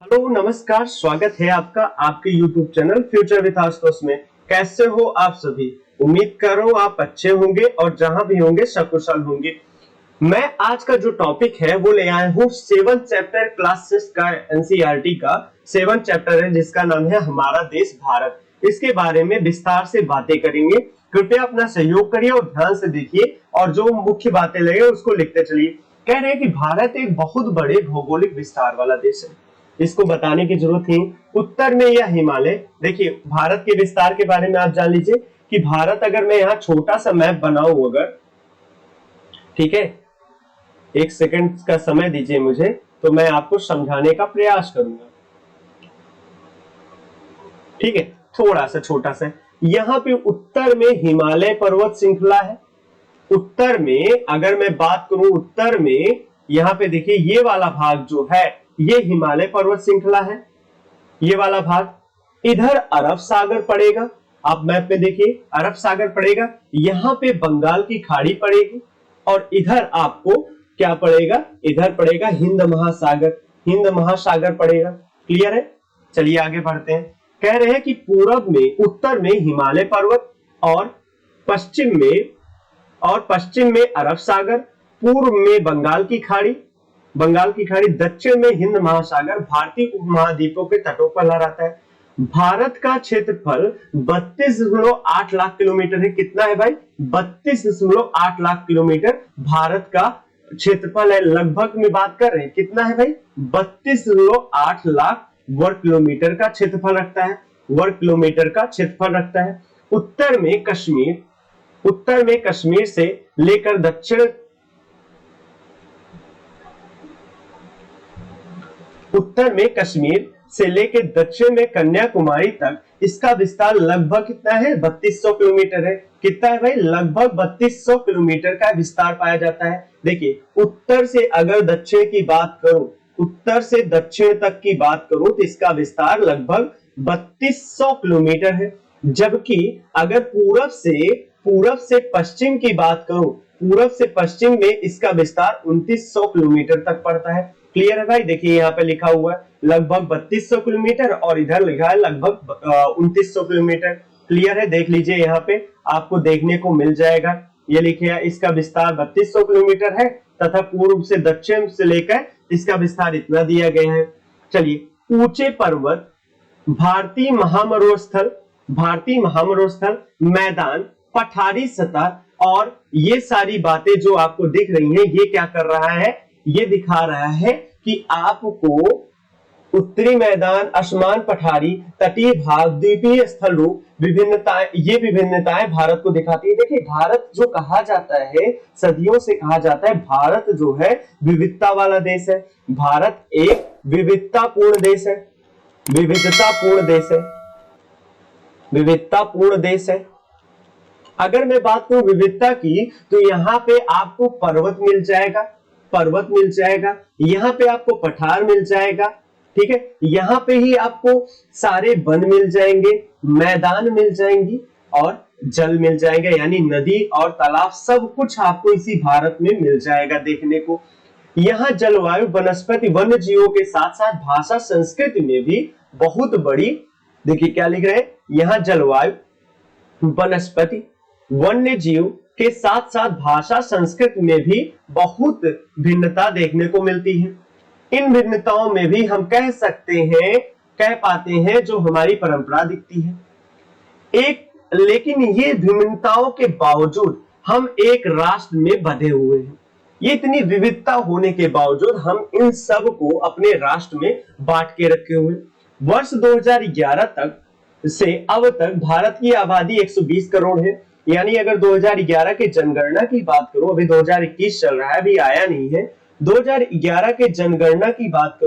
Hello नमस्कार, स्वागत है आपका आपके YouTube channel future with Ashutosh में। कैसे हो आप सभी? उम्मीद कर रहा हूँ आप अच्छे होंगे और जहां भी होंगे सकुशल होंगे। मैं आज का जो टॉपिक है वो ले आया हूँ 7th चैप्टर क्लास 6 का एनसीईआरटी का 7th चैप्टर है जिसका नाम है हमारा देश भारत। इसके बारे में विस्तार से बातें करेंगे। कृपया अपना सहयोग करिए और ध्यान से देखिए और जो मुख्य बातें लगे उसको लिखते चलिए। कह रहे हैं कि भारत एक बहुत बड़े भौगोलिक विस्तार वाला देश है। इसको बताने की जरूरत नहीं। उत्तर में यह हिमालय, देखिए भारत के विस्तार के बारे में आप जान लीजिए कि भारत, अगर मैं यहाँ छोटा सा मैप बनाऊं अगर, ठीक है, एक सेकंड का समय दीजिए मुझे तो मैं आपको समझाने का प्रयास करूंगा। ठीक है, थोड़ा सा छोटा सा यहाँ पे उत्तर में हिमालय पर्वत श्रृंखला है। उत्तर में अगर मैं बात करूं, उत्तर में यहाँ पे देखिए ये वाला भाग जो है ये हिमालय पर्वत श्रृंखला है, ये वाला भाग। इधर अरब सागर पड़ेगा, आप मैप में देखिए अरब सागर पड़ेगा, यहाँ पे बंगाल की खाड़ी पड़ेगी और इधर आपको क्या पड़ेगा, इधर पड़ेगा हिंद महासागर, हिंद महासागर पड़ेगा। क्लियर है? चलिए आगे बढ़ते हैं। कह रहे हैं कि पूरब में, उत्तर में हिमालय पर्वत और पश्चिम में अरब सागर, पूर्व में बंगाल की खाड़ी, दक्षिण में हिंद महासागर भारतीय उपमहाद्वीपों के तटों पर लहराता है। भारत का क्षेत्रफल 32.8 लाख किलोमीटर है। कितना है भाई? 32.8 लाख किलोमीटर भारत का क्षेत्रफल है। लगभग में बात कर रहे हैं, कितना है भाई? 32.8 लाख वर्ग किलोमीटर का क्षेत्रफल रखता है, वर्ग किलोमीटर का क्षेत्रफल रखता है। उत्तर में कश्मीर से लेकर दक्षिण में कन्याकुमारी तक इसका विस्तार लगभग कितना है? 3200 किलोमीटर है। कितना है भाई? लगभग 3200 किलोमीटर का विस्तार पाया जाता है। देखिए उत्तर से अगर दक्षिण की बात करूं, उत्तर से दक्षिण तक की बात करूं तो इसका विस्तार लगभग 3200 किलोमीटर है। जबकि अगर पूरब से पश्चिम की बात करूं, पूरब से पश्चिम में इसका विस्तार 2900 किलोमीटर तक पड़ता है। क्लियर है भाई? देखिए यहाँ पे लिखा हुआ है लगभग 3200 किलोमीटर और इधर लिखा है लगभग 2900 किलोमीटर। क्लियर है? देख लीजिए यहाँ पे आपको देखने को मिल जाएगा, ये लिखे है इसका विस्तार 3200 किलोमीटर है तथा पूर्व से दक्षिण से लेकर इसका विस्तार इतना दिया गया है। चलिए, ऊंचे पर्वत, भारतीय महामरुस्थल, मैदान, पठारी सतह और ये सारी बातें जो आपको दिख रही हैं, ये क्या कर रहा है? ये दिखा रहा है कि आपको उत्तरी मैदान, असमान पठारी, तटीय भाग, द्वीपीय स्थल रूप, विभिन्नताएं भारत को दिखाती है। देखिए भारत जो कहा जाता है, सदियों से कहा जाता है भारत जो है विविधता वाला देश है। भारत एक विविधतापूर्ण देश है। अगर मैं बात करूं विविधता की तो यहाँ पे आपको पर्वत मिल जाएगा, यहाँ पे आपको पठार मिल जाएगा, ठीक है, यहाँ पे ही आपको सारे वन मिल जाएंगे, मैदान मिल जाएंगी और जल मिल जाएगा, यानी नदी और तालाब, सब कुछ आपको इसी भारत में मिल जाएगा देखने को। यहाँ जलवायु, वनस्पति, वन्य जीवों के साथ साथ भाषा संस्कृति में भी बहुत बड़ी, देखिए क्या लिख रहे हैं यहाँ, जलवायु, वनस्पति, वन्य जीव के साथ साथ भाषा संस्कृति में भी बहुत भिन्नता देखने को मिलती है। इन भिन्नताओं में भी हम कह पाते हैं जो हमारी परंपरा दिखती है लेकिन ये भिन्नताओं के बावजूद हम एक राष्ट्र में बंधे हुए हैं। ये इतनी विविधता होने के बावजूद हम इन सब को अपने राष्ट्र में बांट के रखे हुए। वर्ष 2011 तक से अब तक भारत की आबादी 120 करोड़ है। यानी अगर 2011 के जनगणना की बात करूं, अभी 2021 चल रहा है, अभी आया नहीं है, 2011 के जनगणना की बात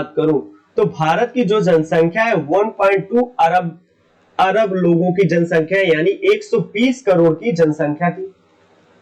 करूं तो भारत की जो जनसंख्या है 1.2 अरब लोगों की जनसंख्या है, यानी 120 करोड़ की जनसंख्या थी,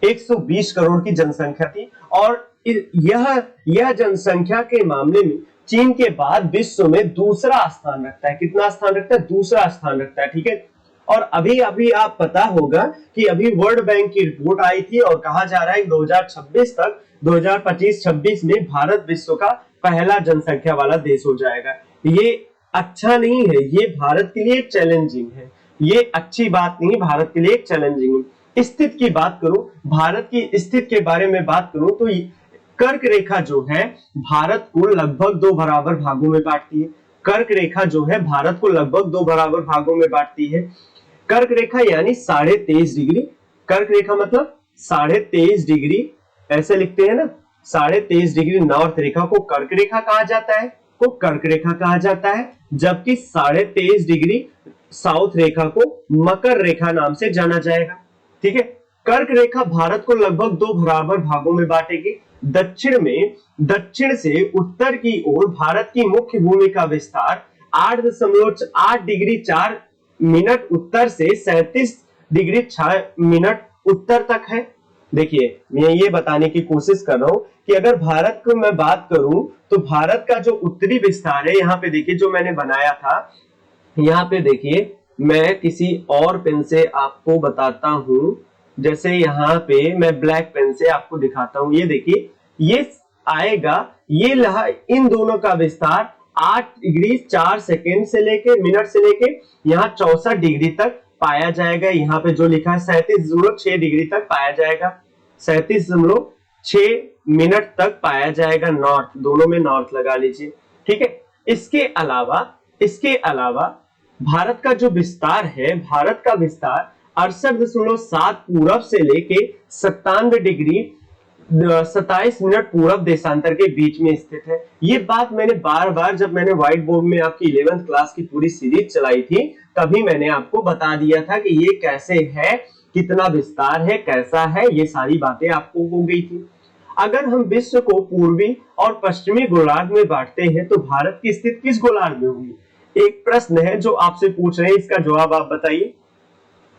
120 करोड़ की जनसंख्या थी। और यह जनसंख्या के मामले में चीन के बाद विश्व में दूसरा स्थान रखता है। कितना स्थान रखता है? दूसरा स्थान रखता है, ठीक है। और अभी आप पता होगा कि अभी वर्ल्ड बैंक की रिपोर्ट आई थी और कहा जा रहा है कि 2026 तक 2025-26 में भारत विश्व का पहला जनसंख्या वाला देश हो जाएगा। ये अच्छा नहीं है, ये भारत के लिए चैलेंजिंग है, ये अच्छी बात नहीं, भारत के लिए चैलेंजिंग है। स्थिति की बात करूं, भारत की स्थिति के बारे में बात करूं तो कर्क रेखा जो है भारत को लगभग 2 बराबर भागों में बांटती है। कर्क रेखा जो है भारत को लगभग 2 बराबर भागों में बांटती है। कर्क रेखा यानी 23.5 डिग्री, कर्क रेखा मतलब 23.5 डिग्री, ऐसे लिखते हैं ना, 23.5 डिग्री नॉर्थ रेखा को कर्क रेखा कहा जाता है, को कर्क रेखा कहा जाता है, जबकि 23.5 डिग्री साउथ रेखा को मकर रेखा नाम से जाना जाएगा। ठीक है, कर्क रेखा भारत को लगभग 2 बराबर भागों में बांटेगी। दक्षिण से उत्तर की ओर भारत की मुख्य भूमि का विस्तार 8.8 डिग्री 4 मिनट उत्तर से 37 डिग्री 6 मिनट उत्तर तक है। देखिए, मैं ये बताने की कोशिश कर रहा हूं कि अगर भारत को मैं बात करूं तो भारत का जो उत्तरी विस्तार है, यहाँ पे देखिए जो मैंने बनाया था, यहाँ पे देखिए मैं किसी और पेन से आपको बताता हूं, जैसे यहाँ पे मैं ब्लैक पेन से आपको दिखाता हूं। ये देखिए, ये आएगा, ये इन दोनों का विस्तार 8 डिग्री 4 सेकेंड से लेके मिनट से लेके यहाँ 64 डिग्री तक पाया जाएगा। यहाँ पे जो लिखा है 37.6 डिग्री तक पाया जाएगा, 37.6 मिनट तक पाया जाएगा नॉर्थ, दोनों में नॉर्थ लगा लीजिए। ठीक है, इसके अलावा भारत का जो विस्तार है, भारत का विस्तार 68.7 पूरब से लेके 97 डिग्री 27 मिनट पूरब देशांतर के बीच में स्थित है। ये बात मैंने बार बार जब मैंने व्हाइट बोर्ड में आपकी 11th क्लास की पूरी सीरीज चलाई थी तभी मैंने आपको बता दिया था कि ये कैसे है, कितना विस्तार है, कैसा है, ये सारी बातें आपको हो गई थी। अगर हम विश्व को पूर्वी और पश्चिमी गोलार्ध में बांटते हैं तो भारत की स्थिति किस गोलार्ध में होगी? एक प्रश्न है जो आपसे पूछ रहे हैं, इसका जवाब आप बताइए।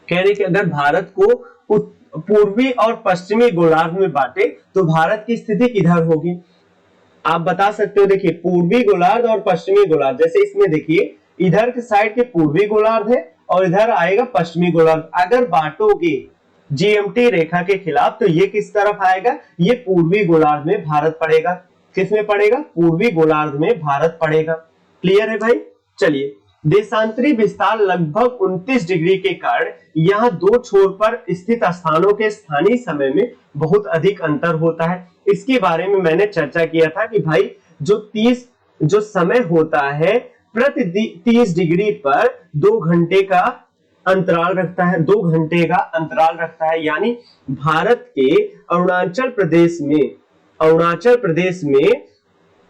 कह रहे कि अगर भारत को पूर्वी और पश्चिमी गोलार्ध में बांटे तो भारत की स्थिति किधर होगी? आप बता सकते हो। देखिए, पूर्वी गोलार्ध और पश्चिमी गोलार्ध, जैसे इसमें देखिए इधर के साइड के पूर्वी गोलार्ध है और इधर आएगा पश्चिमी गोलार्ध। अगर बांटोगे जीएमटी रेखा के खिलाफ तो ये किस तरफ आएगा? ये पूर्वी गोलार्ध में भारत पड़ेगा। किसमें पड़ेगा? पूर्वी गोलार्ध में भारत पड़ेगा। क्लियर है भाई? चलिए, देशांतरी विस्तार लगभग 29 डिग्री के कारण यहाँ दो छोर पर स्थित स्थानों के स्थानीय समय में बहुत अधिक अंतर होता है। इसके बारे में मैंने चर्चा किया था कि भाई जो समय होता है प्रति 30 डिग्री पर 2 घंटे का अंतराल रखता है, 2 घंटे का अंतराल रखता है। यानी भारत के अरुणाचल प्रदेश में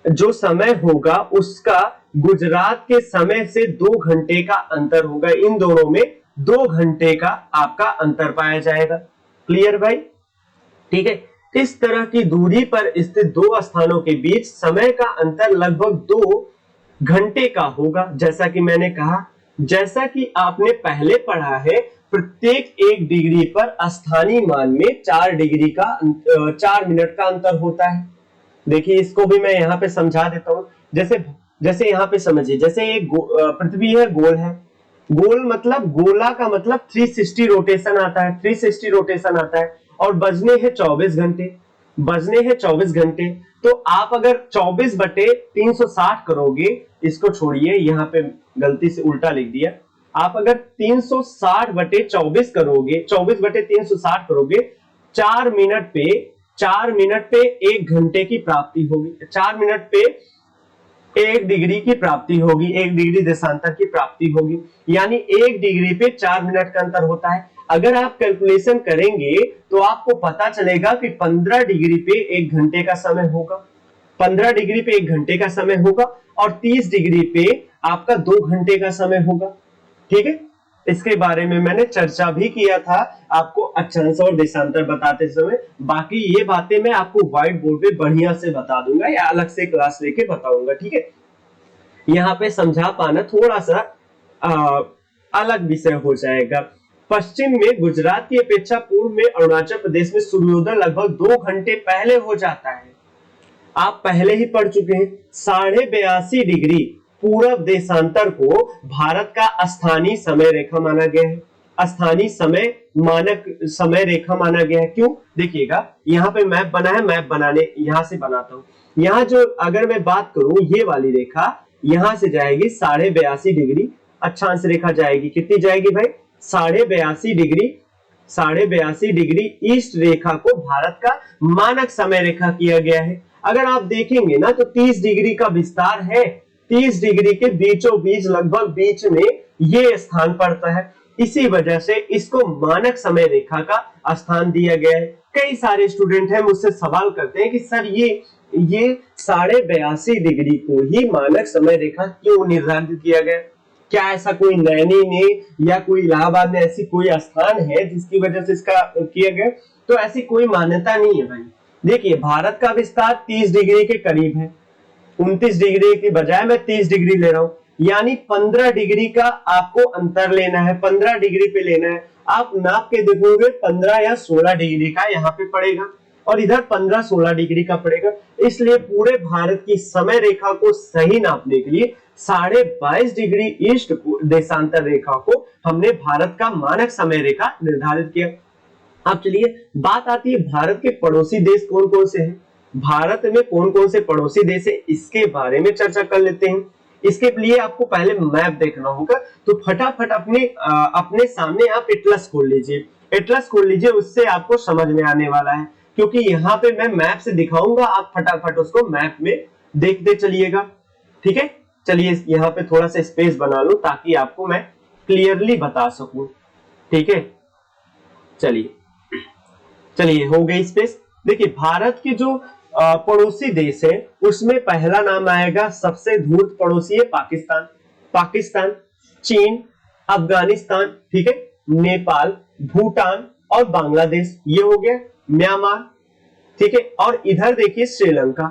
जो समय होगा उसका गुजरात के समय से 2 घंटे का अंतर होगा। इन दोनों में 2 घंटे का आपका अंतर पाया जाएगा। क्लियर भाई? ठीक है, इस तरह की दूरी पर स्थित दो स्थानों के बीच समय का अंतर लगभग 2 घंटे का होगा। जैसा कि मैंने कहा, जैसा कि आपने पहले पढ़ा है, प्रत्येक 1 डिग्री पर स्थानीय मान में 4 मिनट का अंतर होता है। देखिए, इसको भी मैं यहाँ पे समझा देता हूँ। जैसे यहाँ पे समझिए, जैसे एक पृथ्वी है, गोल है। गोल मतलब, गोला का मतलब 360 रोटेशन आता है, 360 रोटेशन आता है और बजने हैं 24 घंटे। तो आप अगर 24/360 करोगे, इसको छोड़िए, यहाँ पे गलती से उल्टा लिख दिया। आप अगर 360/24 करोगे, 24/360 करोगे, 4 मिनट पे 1 घंटे की प्राप्ति होगी। 4 मिनट पे 1 डिग्री की प्राप्ति होगी, 1 डिग्री देशांतर की प्राप्ति होगी। यानी 1 डिग्री पे 4 मिनट का अंतर होता है। अगर आप कैलकुलेशन करेंगे तो आपको पता चलेगा कि 15 डिग्री पे 1 घंटे का समय होगा, 15 डिग्री पे 1 घंटे का समय होगा और 30 डिग्री पे आपका 2 घंटे का समय होगा। ठीक है, इसके बारे में मैंने चर्चा भी किया था आपको अक्षांश और देशांतर बताते समय। बाकी ये बातें मैं आपको व्हाइट बोर्ड पे बढ़िया से बता दूंगा या अलग से क्लास लेके बताऊंगा। ठीक है, यहाँ पे समझा पाना थोड़ा सा अलग विषय हो जाएगा। पश्चिम में गुजरात की अपेक्षा पूर्व में अरुणाचल प्रदेश में सूर्योदय लगभग 2 घंटे पहले हो जाता है। आप पहले ही पढ़ चुके हैं। 82.5 डिग्री पूरब देशांतर को भारत का स्थानीय समय रेखा माना गया है। स्थानीय समय मानक समय रेखा माना गया है। क्यों? देखिएगा यहाँ पे मैप बना है, मैप बनाने यहां से बनाता हूं। यहाँ जो अगर मैं बात करूं, ये वाली रेखा यहां से जाएगी 82.5 डिग्री अक्षांश रेखा जाएगी। कितनी जाएगी भाई? 82.5 डिग्री, 82.5 डिग्री ईस्ट रेखा को भारत का मानक समय रेखा किया गया है। अगर आप देखेंगे ना तो 30 डिग्री का विस्तार है, 30 डिग्री के बीचों बीच लगभग बीच में ये स्थान पड़ता है। इसी वजह से इसको मानक समय रेखा का स्थान दिया गया है। कई सारे स्टूडेंट हैं मुझसे सवाल करते हैं कि सर ये 82.5 डिग्री को ही मानक समय रेखा क्यों निर्धारित किया गया? क्या ऐसा कोई नैनी में या कोई इलाहाबाद में ऐसी कोई स्थान है जिसकी वजह से इसका किया गया? तो ऐसी कोई मान्यता नहीं है भाई। देखिए भारत का विस्तार 30 डिग्री के करीब है, 29 डिग्री की बजाय मैं 30 डिग्री ले रहा हूं, यानी 15 डिग्री का आपको अंतर लेना है, 15 डिग्री पे लेना है। आप नाप के देखोगे 15 या 16 डिग्री का यहाँ पे पड़ेगा और इधर 15-16 डिग्री का पड़ेगा। इसलिए पूरे भारत की समय रेखा को सही नापने के लिए 22.5 डिग्री ईस्ट देशांतर रेखा को हमने भारत का मानक समय रेखा निर्धारित किया। अब चलिए बात आती है भारत के पड़ोसी देश कौन कौन से हैं। भारत में कौन कौन से पड़ोसी देश है इसके बारे में चर्चा कर लेते हैं। इसके लिए आपको पहले मैप देखना होगा, तो फटाफट अपने सामने आप एटलस खोल लीजिए, एटलस खोल लीजिए, उससे आपको समझ में आने वाला है। क्योंकि यहाँ पे मैं मैप से दिखाऊंगा, आप फटाफट उसको मैप में देखते चलिएगा। ठीक है, चलिए यहाँ पे थोड़ा सा स्पेस बना लूं ताकि आपको मैं क्लियरली बता सकूं। ठीक है, चलिए हो गई स्पेस। देखिए भारत के जो पड़ोसी देश है उसमें पहला नाम आएगा, सबसे दूर पड़ोसी है पाकिस्तान, चीन, अफगानिस्तान, ठीक है, नेपाल, भूटान और बांग्लादेश, ये हो गया म्यांमार, ठीक है। और इधर देखिए श्रीलंका।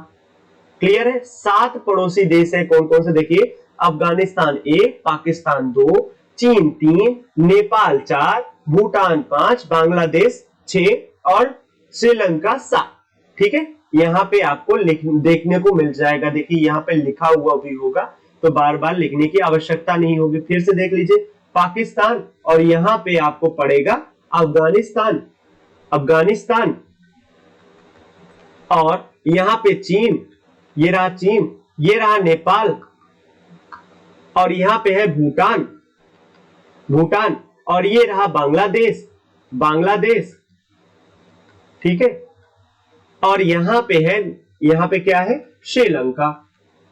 क्लियर है? 7 पड़ोसी देश है। कौन कौन से? देखिए अफगानिस्तान 1, पाकिस्तान 2, चीन 3, नेपाल 4, भूटान 5, बांग्लादेश 6 और श्रीलंका 7। ठीक है, यहाँ पे आपको देखने को मिल जाएगा। देखिए यहाँ पे लिखा हुआ भी होगा तो बार बार लिखने की आवश्यकता नहीं होगी। फिर से देख लीजिए पाकिस्तान और यहाँ पे आपको पड़ेगा अफगानिस्तान और यहाँ पे चीन, ये रहा चीन, ये रहा नेपाल और यहाँ पे है भूटान और ये रहा बांग्लादेश, ठीक है। और यहाँ पे क्या है? श्रीलंका।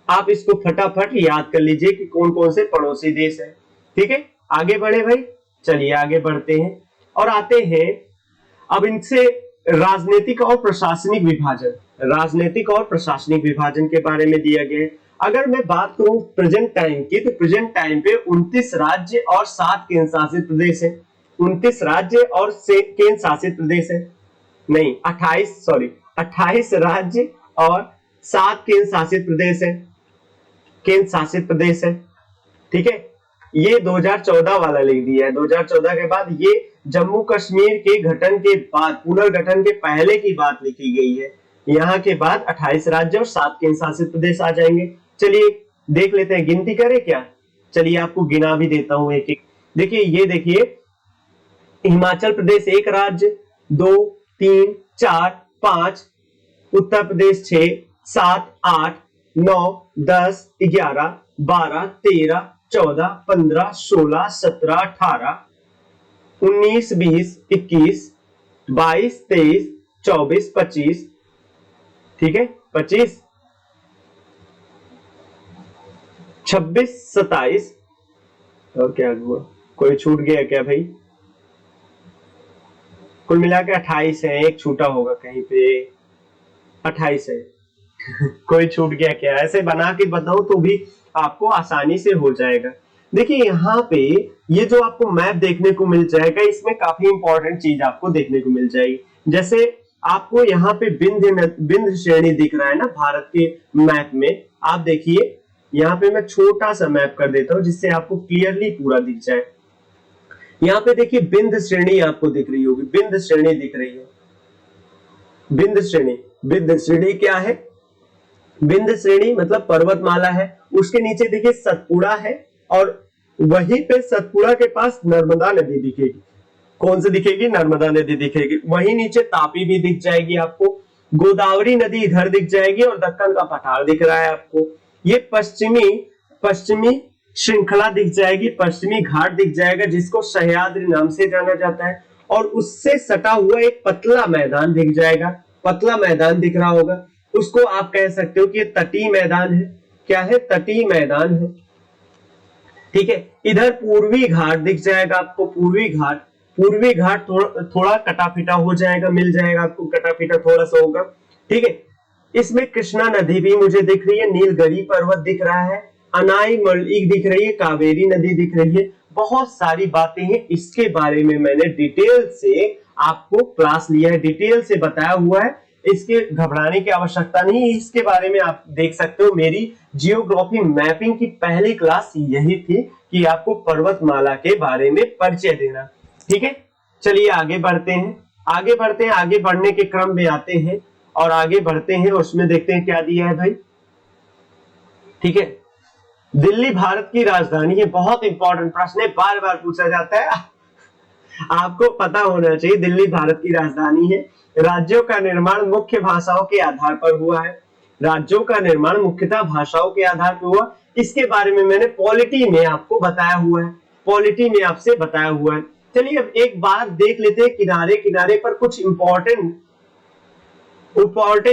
आप इसको फटाफट याद कर लीजिए कि कौन कौन से पड़ोसी देश है। ठीक है, आगे बढ़े भाई, चलिए आगे बढ़ते हैं और आते हैं अब इनसे राजनीतिक और प्रशासनिक विभाजन के बारे में दिया गया है। अगर मैं बात करूं प्रेजेंट टाइम की, तो प्रेजेंट टाइम पे 29 राज्य और 7 केंद्र शासित प्रदेश है। 29 राज्य और केंद्र शासित प्रदेश है, नहीं 28 राज्य और 7 केंद्र शासित प्रदेश है। ठीक है, ये 2014 वाला लिख दिया है। 2014 के बाद ये जम्मू कश्मीर के गठन के बाद, पुनर्गठन के पहले की बात लिखी गई है। यहाँ के बाद 28 राज्य और 7 केंद्र शासित प्रदेश आ जाएंगे। चलिए देख लेते हैं, गिनती करें क्या? चलिए आपको गिना भी देता हूं एक एक। देखिए ये देखिए, हिमाचल प्रदेश 1 राज्य, 2, 3, 4, 5, उत्तर प्रदेश 6, 7, 8, 9, 10, 11, 12, 13, 14, 15, 16, 17, 18, 19, 20, 21, 22, 23, 24, 25, ठीक है, 25, 26, 27 और क्या हुआ? कोई छूट गया क्या भाई? कुल मिला के 28 है, एक छूटा होगा कहीं पे, 28 है। कोई छूट गया क्या? ऐसे बना के बताऊं तो भी आपको आसानी से हो जाएगा। देखिए यहाँ पे ये जो आपको मैप देखने को मिल जाएगा, इसमें काफी इंपॉर्टेंट चीज आपको देखने को मिल जाएगी। जैसे आपको यहाँ पे बिंद श्रेणी दिख रहा है ना भारत के मैप में, आप देखिए यहाँ पे मैं छोटा सा मैप कर देता हूँ जिससे आपको क्लियरली पूरा दिख जाए। यहाँ पे देखिए बिंद श्रेणी आपको दिख रही होगी, बिंद श्रेणी दिख रही है। बिंद श्रेणी क्या है? बिंद श्रेणी मतलब पर्वतमाला है, उसके नीचे देखिए सतपुड़ा है और वहीं पे सतपुड़ा के पास नर्मदा नदी दिखेगी। कौन सी दिखेगी? नर्मदा नदी दिखेगी। वहीं नीचे तापी भी दिख जाएगी आपको, गोदावरी नदी इधर दिख जाएगी और दक्कन का पठार दिख रहा है आपको। ये पश्चिमी पश्चिमी श्रृंखला दिख जाएगी, पश्चिमी घाट दिख जाएगा जिसको सह्याद्री नाम से जाना जाता है। और उससे सटा हुआ एक पतला मैदान दिख जाएगा, पतला मैदान दिख रहा होगा, उसको आप कह सकते हो कि ये तटीय मैदान है। क्या है? तटीय मैदान है। ठीक है, इधर पूर्वी घाट दिख जाएगा आपको, पूर्वी घाट। पूर्वी घाट थोड़ा कटा फिटा हो जाएगा, मिल जाएगा आपको, कटा फिटा थोड़ा सा होगा। ठीक है, इसमें कृष्णा नदी भी मुझे दिख रही है, नीलगिरी पर्वत दिख रहा है, अनाई मल्लिक दिख रही है, कावेरी नदी दिख रही है। बहुत सारी बातें हैं, इसके बारे में मैंने डिटेल से आपको क्लास लिया है, डिटेल से बताया हुआ है। इसके घबराने की आवश्यकता नहीं, इसके बारे में आप देख सकते हो। मेरी जियोग्राफी मैपिंग की पहली क्लास यही थी कि आपको पर्वतमाला के बारे में परिचय देना। ठीक है, चलिए आगे बढ़ते हैं, आगे बढ़ते हैं, आगे बढ़ने के क्रम में आते हैं और आगे बढ़ते हैं। उसमें देखते हैं क्या दिया है भाई। ठीक है, दिल्ली भारत की राजधानी है, बहुत इंपॉर्टेंट प्रश्न है, बार बार पूछा जाता है, आपको पता होना चाहिए। दिल्ली भारत की राजधानी है। राज्यों का निर्माण मुख्य भाषाओं के आधार पर हुआ है, राज्यों का निर्माण मुख्यतः भाषाओं के आधार पर हुआ। इसके बारे में मैंने पॉलिटी में आपको बताया हुआ है, पॉलिटी में आपसे बताया हुआ है। चलिए अब एक बात देख लेते हैं, किनारे किनारे पर कुछ इंपॉर्टेंट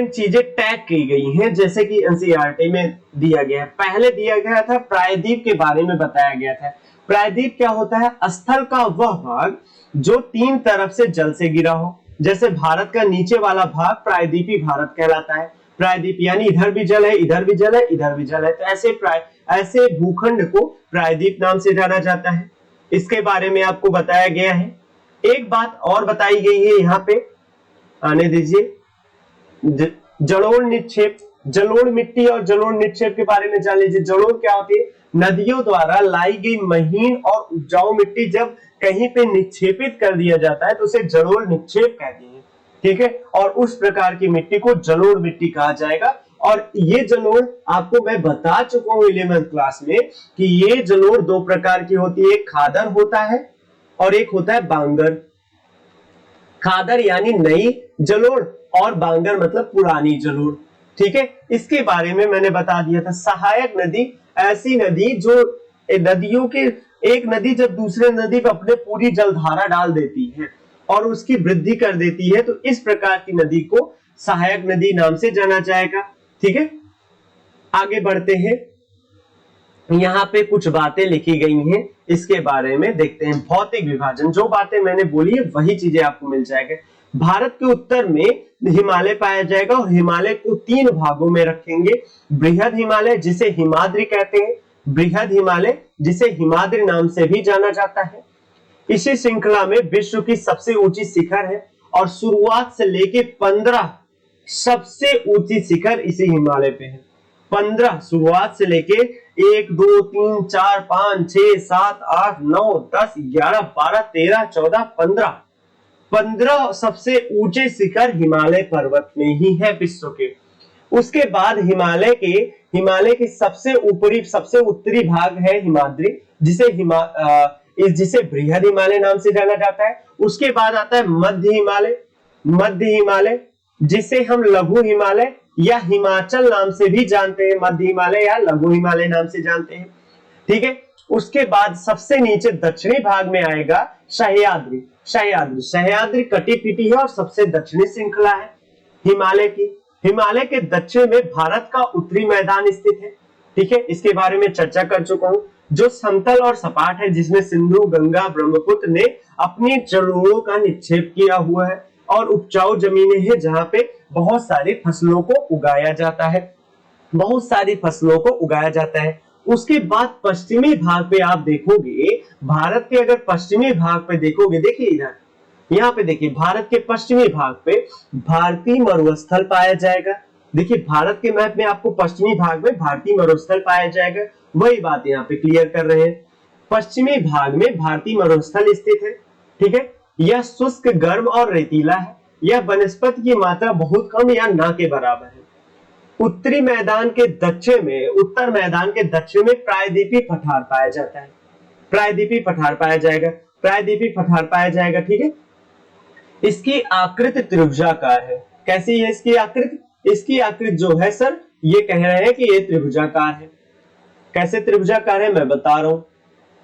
चीजें टैग की गई हैं, जैसे कि एनसीईआरटी में दिया गया है। पहले दिया गया था प्रायद्वीप के बारे में बताया गया था। प्रायद्वीप क्या होता है? स्थल का वह भाग जो तीन तरफ से जल से घिरा हो। जैसे भारत का नीचे वाला भाग प्रायद्वीपी भारत कहलाता है। प्रायद्वीप यानी इधर भी जल है, इधर भी जल है, इधर भी जल है, तो ऐसे भूखंड को प्रायद्वीप नाम से जाना जाता है। इसके बारे में आपको बताया गया है। एक बात और बताई गई है, यहाँ पे आने दीजिए, जलोढ़ निक्षेप, जलोढ़ मिट्टी और जलोढ़ निक्षेप के बारे में जान लीजिए। जलोढ़ क्या होती है? नदियों द्वारा लाई गई महीन और उपजाऊ मिट्टी जब कहीं पे निक्षेपित कर दिया जाता है तो उसे जलोढ़ निक्षेप कहते हैं। ठीक है, और उस प्रकार की मिट्टी को जलोढ़ मिट्टी कहा जाएगा। और ये जलोढ़ आपको मैं बता चुका हूं 11वीं क्लास में कि ये जलोढ़ दो प्रकार की होती है, एक खादर होता है और एक होता है बांगर। खादर यानी नई जलोढ़ और बांगर मतलब पुरानी जलोढ़। ठीक है, इसके बारे में मैंने बता दिया था। सहायक नदी ऐसी नदी जो नदियों के, एक नदी जब दूसरे नदी पर अपने पूरी जलधारा डाल देती है और उसकी वृद्धि कर देती है, तो इस प्रकार की नदी को सहायक नदी नाम से जाना जाएगा। ठीक है, आगे बढ़ते हैं। यहाँ पे कुछ बातें लिखी गई हैं, इसके बारे में देखते हैं। भौतिक विभाजन, जो बातें मैंने बोली है वही चीजें आपको मिल जाएगा। भारत के उत्तर में हिमालय पाया जाएगा और हिमालय को तीन भागों में रखेंगे। बृहद हिमालय जिसे हिमाद्री कहते हैं, बृहद हिमालय जिसे हिमाद्री नाम से भी जाना जाता है। इसी श्रृंखला में विश्व की सबसे ऊंची शिखर है और शुरुआत से लेके 15 सबसे ऊंची शिखर इसी हिमालय पे है। 15 शुरुआत से लेके 1 2 3 4 5 6 7 8 9 10 11 12 13 14 15 सबसे ऊंचे शिखर हिमालय पर्वत में ही है विश्व के। उसके बाद हिमालय के सबसे ऊपरी, सबसे उत्तरी भाग है हिमाद्री, जिसे बृहद हिमालय नाम से जाना जाता है। उसके बाद आता है मध्य हिमालय जिसे हम लघु हिमालय या हिमाचल नाम से भी जानते हैं। मध्य हिमालय या लघु हिमालय नाम से जानते हैं। ठीक है, उसके बाद सबसे नीचे दक्षिणी भाग में आएगा सह्याद्री कटी पिटी है और सबसे दक्षिणी श्रृंखला है हिमालय की। हिमालय के दक्षिण में भारत का उत्तरी मैदान स्थित है। ठीक है, इसके बारे में चर्चा कर चुका हूं, जो समतल और सपाट है, जिसमें सिंधु, गंगा, ब्रह्मपुत्र ने अपनी जलोढ़ों का निक्षेप किया हुआ है और उपजाऊ जमीनें हैं जहां पे बहुत सारी फसलों को उगाया जाता है। उसके बाद पश्चिमी भाग पे आप देखोगे, भारत के अगर पश्चिमी भाग पे देखोगे, देखिए इधर यहाँ पे देखिए, भारत के पश्चिमी भाग पे भारतीय मरुस्थल पाया जाएगा। देखिए भारत के मैप में आपको पश्चिमी भाग में भारतीय मरुस्थल पाया जाएगा। वही बात यहाँ पे क्लियर कर रहे हैं, पश्चिमी भाग में भारतीय मरुस्थल स्थित है। ठीक है, यह शुष्क, गर्म और रेतीला है। यह वनस्पति की मात्रा बहुत कम या ना के बराबर है। उत्तर मैदान के दक्षिण में प्रायद्वीपीय पठार पाया जाता है। प्रायद्वीपीय पठार पाया जाएगा, प्रायद्वीपीय पठार पाया जाएगा। ठीक है, इसकी आकृति त्रिभुजाकार है। कैसी है इसकी आकृति? इसकी आकृति जो है सर, ये कह रहे हैं कि ये त्रिभुजाकार है। कैसे त्रिभुजाकार है मैं बता रहा हूं।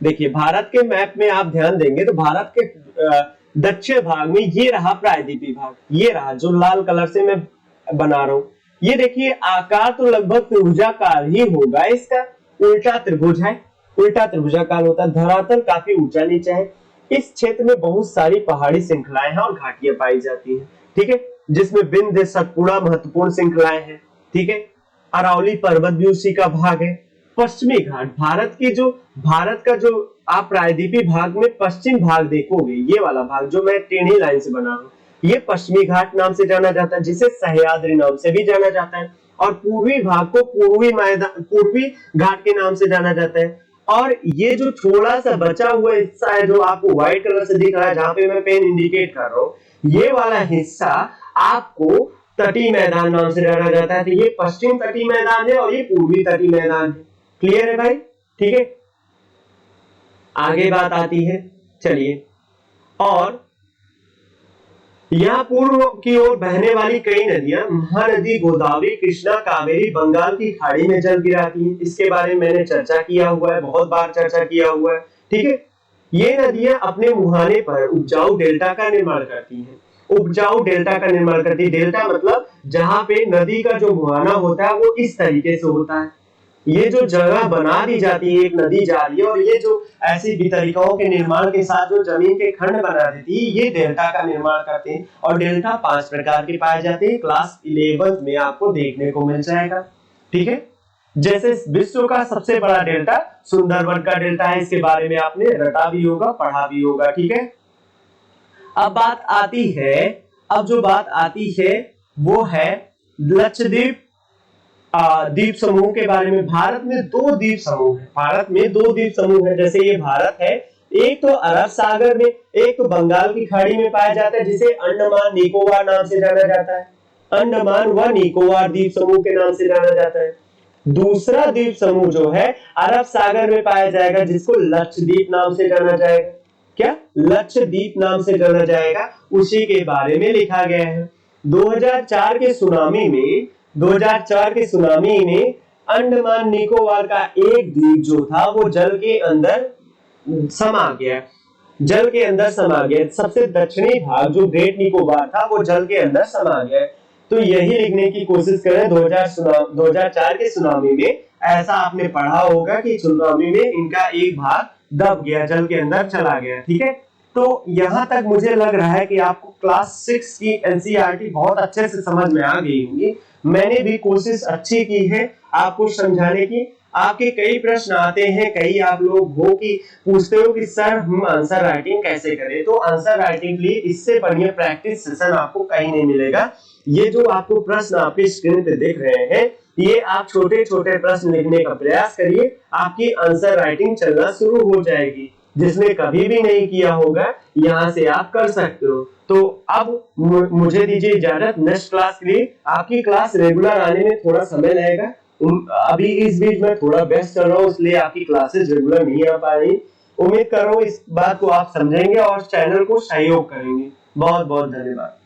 देखिए भारत के मैप में आप ध्यान देंगे तो भारत के दक्षिण भाग में ये रहा प्रायद्वीपीय भाग, ये रहा जो लाल कलर से मैं बना रहा हूं। ये देखिए आकार तो लगभग त्रिभुजाकार ही होगा, इसका उल्टा त्रिभुज है, उल्टा त्रिभुजाकार होता है। धरातल काफी ऊंचा नीचा है। इस क्षेत्र में बहुत सारी पहाड़ी श्रृंखलाएं हैं और घाटियां पाई जाती हैं। ठीक है, जिसमें विंध्य सतपुड़ा महत्वपूर्ण श्रृंखलाएं हैं। ठीक है, अरावली पर्वत भी उसी का भाग है। पश्चिमी घाट, भारत का जो आप प्रायद्वीपीय भाग में पश्चिम भाग देखोगे, ये वाला भाग जो मैं टेढ़ी लाइन से बना रहा हूं, ये पश्चिमी घाट नाम से जाना जाता है, जिसे सह्याद्री नाम से भी जाना जाता है। और पूर्वी भाग को पूर्वी घाट के नाम से जाना जाता है। और ये जो थोड़ा सा बचा हुआ हिस्सा है जो आपको व्हाइट कलर से दिख रहा है, जहां पे मैं पेन इंडिकेट कर रहा हूं, ये वाला हिस्सा आपको तटीय मैदान नाम से जाना जाता है। तो ये पश्चिम तटीय मैदान है और ये पूर्वी तटीय मैदान है। क्लियर है भाई? ठीक है, आगे बात आती है, चलिए। और यहां पूर्व की ओर बहने वाली कई नदियां महानदी गोदावरी, कृष्णा, कावेरी बंगाल की खाड़ी में जल गिराती हैं। इसके बारे में मैंने चर्चा किया हुआ है, बहुत बार चर्चा किया हुआ है। ठीक है, ये नदियां अपने मुहाने पर उपजाऊ डेल्टा का निर्माण करती हैं। उपजाऊ डेल्टा का निर्माण करती है। डेल्टा मतलब जहां पे नदी का जो मुहाना होता है वो इस तरीके से होता है। ये जो जगह बना दी जाती है, एक नदी जा रही है और ये जो ऐसी वितरिकाओं के निर्माण के साथ जो जमीन के खंड बना देती है, ये डेल्टा का निर्माण करते हैं। और डेल्टा 5 प्रकार के पाए जाते हैं, क्लास 11 में आपको देखने को मिल जाएगा। ठीक है, जैसे विश्व का सबसे बड़ा डेल्टा सुंदरवन का डेल्टा है, इसके बारे में आपने रटा भी होगा, पढ़ा भी होगा। ठीक है, अब बात आती है, अब जो बात आती है वो है लक्षद्वीप द्वीप समूह के बारे में। भारत में 2 द्वीप समूह है, भारत में 2 द्वीप समूह है। जैसे ये भारत है, एक तो अरब सागर में, एक तो बंगाल की खाड़ी में पाया जाता है, जिसे अंडमान निकोबार नाम से जाना जाता है। अंडमान व निकोबार द्वीप समूह के नाम से जाना जाता है। दूसरा द्वीप समूह जो है अरब सागर में पाया जाएगा, जिसको लक्षद्वीप नाम से जाना जाएगा। क्या? लक्षद्वीप नाम से जाना जाएगा। उसी के बारे में लिखा गया है। 2004 के सुनामी में अंडमान निकोबार का एक द्वीप जो था वो जल के अंदर समा गया, जल के अंदर समा गया। सबसे दक्षिणी भाग जो ग्रेट निकोबार था वो जल के अंदर समा गया। तो यही लिखने की कोशिश करें। 2004 के सुनामी में ऐसा आपने पढ़ा होगा कि सुनामी में इनका एक भाग दब गया, जल के अंदर चला गया। ठीक है, तो यहां तक मुझे लग रहा है कि आपको क्लास 6 की एनसीईआरटी बहुत अच्छे से समझ में आ गई होगी। मैंने भी कोशिश अच्छी की है आपको समझाने की। आपके कई प्रश्न आते हैं, कई आप लोग हो कि पूछते हो कि सर हम आंसर राइटिंग कैसे करें। तो आंसर राइटिंग के लिए इससे बढ़िया प्रैक्टिस सेशन आपको कहीं नहीं मिलेगा। ये जो आपको प्रश्न आपकी स्क्रीन पे देख रहे हैं, ये आप छोटे छोटे प्रश्न लिखने का प्रयास करिए, आपकी आंसर राइटिंग चलना शुरू हो जाएगी। जिसने कभी भी नहीं किया होगा, यहां से आप कर सकते हो। तो अब मुझे दीजिए इजाजत। नेक्स्ट क्लास के लिए आपकी क्लास रेगुलर आने में थोड़ा समय लगेगा। अभी इस बीच में थोड़ा व्यस्त चल रहा हूँ, इसलिए आपकी क्लासेस रेगुलर नहीं आ पा रही। उम्मीद कर रहा हूँ इस बात को आप समझेंगे और चैनल को सहयोग करेंगे। बहुत बहुत धन्यवाद।